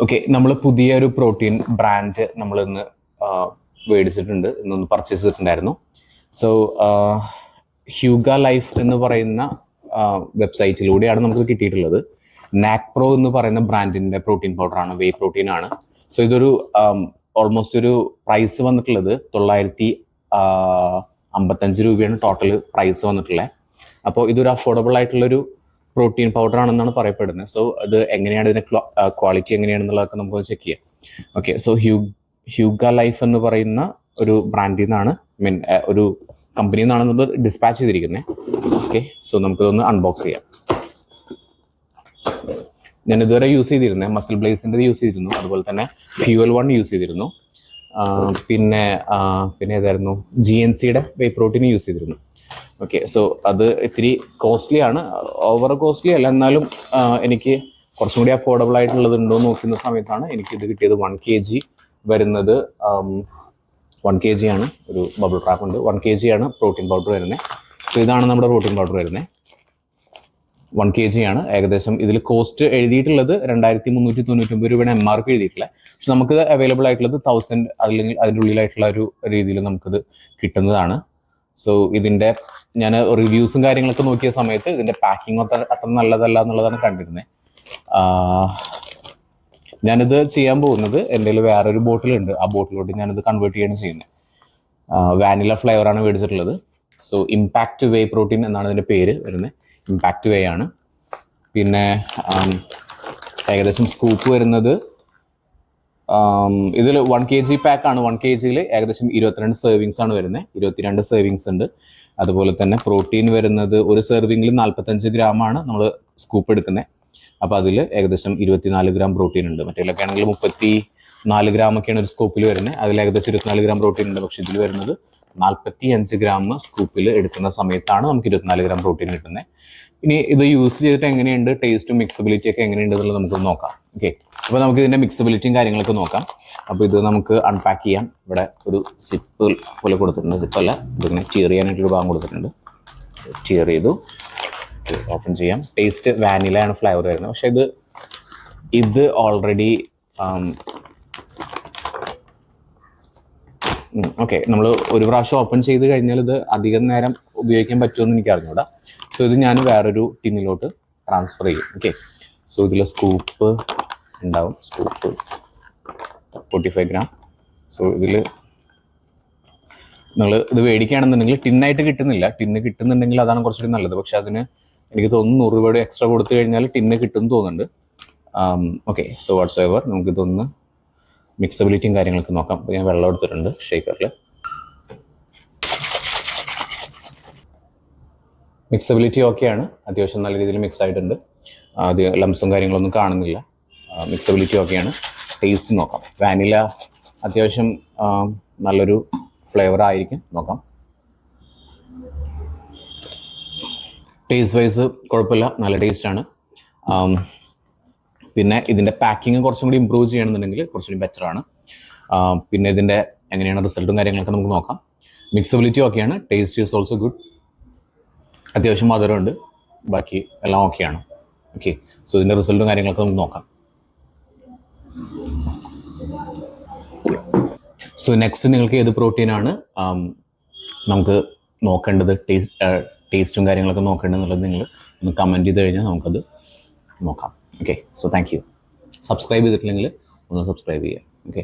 Okay, നമ്മൾ പുതിയൊരു protein brand നമ്മൾ ഇന്ന് മേടിച്ചിട്ടുണ്ട്, ഇന്നൊന്ന് പർച്ചേസ് ചെയ്തിട്ടുണ്ടായിരുന്നു. സോ ഹ്യൂഗ ലൈഫ് എന്ന് പറയുന്ന വെബ്സൈറ്റിലൂടെയാണ് നമുക്ക് കിട്ടിയിട്ടുള്ളത്. നാക്പ്രോ എന്ന് പറയുന്ന ബ്രാൻഡിൻ്റെ പ്രോട്ടീൻ പൗഡറാണ്, വേ പ്രോട്ടീൻ ആണ്. സോ ഇതൊരു ഓൾമോസ്റ്റ് ഒരു പ്രൈസ് വന്നിട്ടുള്ളത് 955 രൂപയാണ് ടോട്ടൽ പ്രൈസ് വന്നിട്ടുള്ളത്. അപ്പോൾ ഇതൊരു അഫോർഡബിൾ ആയിട്ടുള്ളൊരു പ്രോട്ടീൻ പൗഡർ ആണെന്നാണ് പറയപ്പെടുന്നത്. സോ അത് എങ്ങനെയാണ്, ഇതിന്റെ ക്വാളിറ്റി എങ്ങനെയാണെന്നുള്ളതൊക്കെ നമുക്ക് ചെക്ക് ചെയ്യാം. ഓക്കെ, സോ ഹ്യൂഗ ലൈഫ് എന്ന് പറയുന്ന ഒരു ബ്രാൻഡിൽ നിന്നാണ്, ഒരു കമ്പനിയിൽ നിന്നാണ് നമ്മൾ ഡിസ്പാച്ച് ചെയ്തിരിക്കുന്നത്. ഓക്കെ, സോ നമുക്കിതൊന്ന് അൺബോക്സ് ചെയ്യാം. ഞാൻ ഇതുവരെ യൂസ് ചെയ്തിരുന്നത് മസിൽ ബ്ലേസിൻ്റെ യൂസ് ചെയ്തിരുന്നു, അതുപോലെ തന്നെ ഫ്യൂവൽ 1 യൂസ് ചെയ്തിരുന്നു, പിന്നെ ഏതായിരുന്നു GNCയുടെ വേ പ്രോട്ടീൻ യൂസ് ചെയ്തിരുന്നു. ഓക്കെ, സോ അത് ഇത്തിരി കോസ്റ്റ്ലി ആണ്, ഓവർ കോസ്റ്റ്ലി അല്ല, എന്നാലും എനിക്ക് കുറച്ചും കൂടി അഫോർഡബിൾ ആയിട്ടുള്ളത് ഉണ്ടോ എന്ന് നോക്കുന്ന സമയത്താണ് എനിക്കിത് കിട്ടിയത്. 1 kg വരുന്നത് 1 kg ആണ്, ഒരു ബബിൾ ട്രാപ്പ് ഉണ്ട്. 1 kg ആണ് പ്രോട്ടീൻ പൗഡർ വരുന്നത്. സോ ഇതാണ് നമ്മുടെ പ്രോട്ടീൻ പൗഡർ വരുന്നത്. 1 kg ആണ്. ഏകദേശം ഇതിൽ കോസ്റ്റ് എഴുതിയിട്ടുള്ളത് 2399 രൂപയാണ് MRP എഴുതിയിട്ടുള്ളത്. പക്ഷെ നമുക്ക് അവൈലബിൾ ആയിട്ടുള്ളത് 1000 അല്ലെങ്കിൽ അതിൻ്റെ ഉള്ളിലായിട്ടുള്ള ഒരു രീതിയിൽ നമുക്കിത് കിട്ടുന്നതാണ്. സോ ഇതിൻ്റെ ഞാൻ റിവ്യൂസും കാര്യങ്ങളൊക്കെ നോക്കിയ സമയത്ത് ഇതിൻ്റെ പാക്കിംഗ് അത്ര നല്ലതല്ല എന്നുള്ളതാണ് കണ്ടിരുന്നത്. ഞാനിത് ചെയ്യാൻ പോകുന്നത് എൻ്റെ കയ്യിൽ വേറൊരു ബോട്ടിലുണ്ട്, ആ ബോട്ടിലോട്ട് ഞാനിത് കൺവേർട്ട് ചെയ്യാണ് ചെയ്യുന്നത്. വാനില ഫ്ലേവറാണ് മേടിച്ചിട്ടുള്ളത്. സോ ഇമ്പാക്റ്റ് വേ പ്രോട്ടീൻ എന്നാണ് ഇതിൻ്റെ പേര് വരുന്നത്. ഇമ്പാക്റ്റ് വേ ആണ്. പിന്നെ ഏകദേശം സ്കൂപ്പ് വരുന്നത് ഇതിൽ 1 kg പാക്കാണ്. 1 kgയിൽ ഏകദേശം 22 സെർവിങ്സ് ആണ് വരുന്നത്. 22 സെർവിങ്സ് ഉണ്ട്. അതുപോലെ തന്നെ പ്രോട്ടീൻ വരുന്നത് ഒരു സെർവിങ്ങിൽ 45 ഗ്രാമാണ് നമ്മൾ സ്കൂപ്പ് എടുക്കുന്നത്. അപ്പോൾ അതിൽ ഏകദേശം 24 ഗ്രാം പ്രോട്ടീൻ ഉണ്ട്. മറ്റേലൊക്കെ ആണെങ്കിൽ 34 ഗ്രാമൊക്കെയാണ് ഒരു സ്കൂപ്പിൽ വരുന്നത്. അതിൽ ഏകദേശം 24 ഗ്രാം പ്രോട്ടീൻ ഉണ്ട്. പക്ഷേ ഇതിൽ വരുന്നത് 45 ഗ്രാം സ്കൂപ്പിൽ എടുക്കുന്ന സമയത്താണ് നമുക്ക് 24 ഗ്രാം പ്രോട്ടീൻ കിട്ടുന്നത്. ഇനി ഇത് യൂസ് ചെയ്തിട്ട് എങ്ങനെയുണ്ട്, ടേസ്റ്റും മിക്സബിലിറ്റി ഒക്കെ എങ്ങനെയുണ്ട് എന്നുള്ളത് നമുക്ക് നോക്കാം. ഓക്കെ, അപ്പോൾ നമുക്ക് ഇതിൻ്റെ മിക്സബിലിറ്റിയും കാര്യങ്ങളൊക്കെ നോക്കാം. അപ്പോൾ ഇത് നമുക്ക് അൺപാക്ക് ചെയ്യാം. ഇവിടെ ഒരു സിപ്പ് പോലെ കൊടുത്തിട്ടുണ്ട്, സിപ്പല്ല, ഇതിങ്ങനെ ചിയർ ചെയ്യാനായിട്ടൊരു ഭാഗം കൊടുത്തിട്ടുണ്ട്. ചിയർ ചെയ്തു, ഓപ്പൺ ചെയ്യാം. ടേസ്റ്റ് വാനിലയാണ് ഫ്ലേവർ വരുന്നത്. പക്ഷേ ഇത് ഓൾറെഡി ഓക്കെ, നമ്മൾ ഒരു പ്രാവശ്യം ഓപ്പൺ ചെയ്ത് കഴിഞ്ഞാൽ ഇത് അധികം നേരം ഉപയോഗിക്കാൻ പറ്റുമെന്ന് എനിക്ക് അറിഞ്ഞൂടാ. സോ ഇത് ഞാൻ വേറൊരു ടിന്നിലോട്ട് ട്രാൻസ്ഫർ ചെയ്യും. ഓക്കെ, സോ ഇതിൽ സ്കൂപ്പ് ഉണ്ടാവും, സ്കൂപ്പ് 45 ഗ്രാം. സോ ഇതിൽ നിങ്ങൾ ഇത് മേടിക്കുകയാണെന്നുണ്ടെങ്കിൽ ടിന്നായിട്ട് കിട്ടുന്നില്ല. ടിന്ന് കിട്ടുന്നുണ്ടെങ്കിൽ അതാണ് കുറച്ചുകൂടി നല്ലത്. പക്ഷെ അതിന് എനിക്ക് തോന്നുന്നു 100 രൂപയുടെ എക്സ്ട്രാ കൊടുത്തു കഴിഞ്ഞാൽ ടിന്ന് കിട്ടുമെന്ന് തോന്നുന്നുണ്ട്. ഓക്കെ, സോ വാട്ട്സ് എവർ നമുക്കിതൊന്ന് മിക്സബിലിറ്റിയും കാര്യങ്ങളൊക്കെ നോക്കാം. അപ്പോൾ ഞാൻ വെള്ളം എടുത്തിട്ടുണ്ട് ഷേക്കറിൽ. മിക്സബിലിറ്റി ഓക്കെയാണ്, അത്യാവശ്യം നല്ല രീതിയിൽ മിക്സ് ആയിട്ടുണ്ട്. അത് ലംസും കാര്യങ്ങളൊന്നും കാണുന്നില്ല. മിക്സബിലിറ്റി ഓക്കെയാണ്. ടേസ്റ്റ് നോക്കാം. വാനില അത്യാവശ്യം നല്ലൊരു ഫ്ലേവർ ആയിരിക്കും, നോക്കാം. ടേസ്റ്റ് വൈസ് കുഴപ്പമില്ല, നല്ല ടേസ്റ്റാണ്. പിന്നെ ഇതിൻ്റെ പാക്കിങ് കുറച്ചും കൂടി ഇമ്പ്രൂവ് ചെയ്യണമെന്നുണ്ടെങ്കിൽ കുറച്ചുകൂടി ബെറ്റർ ആണ്. പിന്നെ ഇതിൻ്റെ എങ്ങനെയാണ് റിസൾട്ടും കാര്യങ്ങളൊക്കെ നമുക്ക് നോക്കാം. മിക്സബിലിറ്റി ഓക്കെയാണ്. Taste is also good. അത്യാവശ്യം മധുരമുണ്ട്. ബാക്കി എല്ലാം ഓക്കെയാണ്. ഓക്കെ, സോ ഇതിൻ്റെ റിസൾട്ടും കാര്യങ്ങളൊക്കെ നമുക്ക് നോക്കാം. സോ നെക്സ്റ്റ് നിങ്ങൾക്ക് ഏത് പ്രോട്ടീനാണ് നമുക്ക് നോക്കേണ്ടത്, ടേസ്റ്റും കാര്യങ്ങളൊക്കെ നോക്കേണ്ടതെന്നുള്ളത് നിങ്ങൾ ഒന്ന് കമൻറ്റ് ചെയ്ത് കഴിഞ്ഞാൽ നമുക്കത് നോക്കാം. Okay, so thank you. Subscribe ചെയ്തിട്ടില്ലെങ്കിൽ ഒന്ന് സബ്സ്ക്രൈബ് ചെയ്യുക. ഓക്കെ.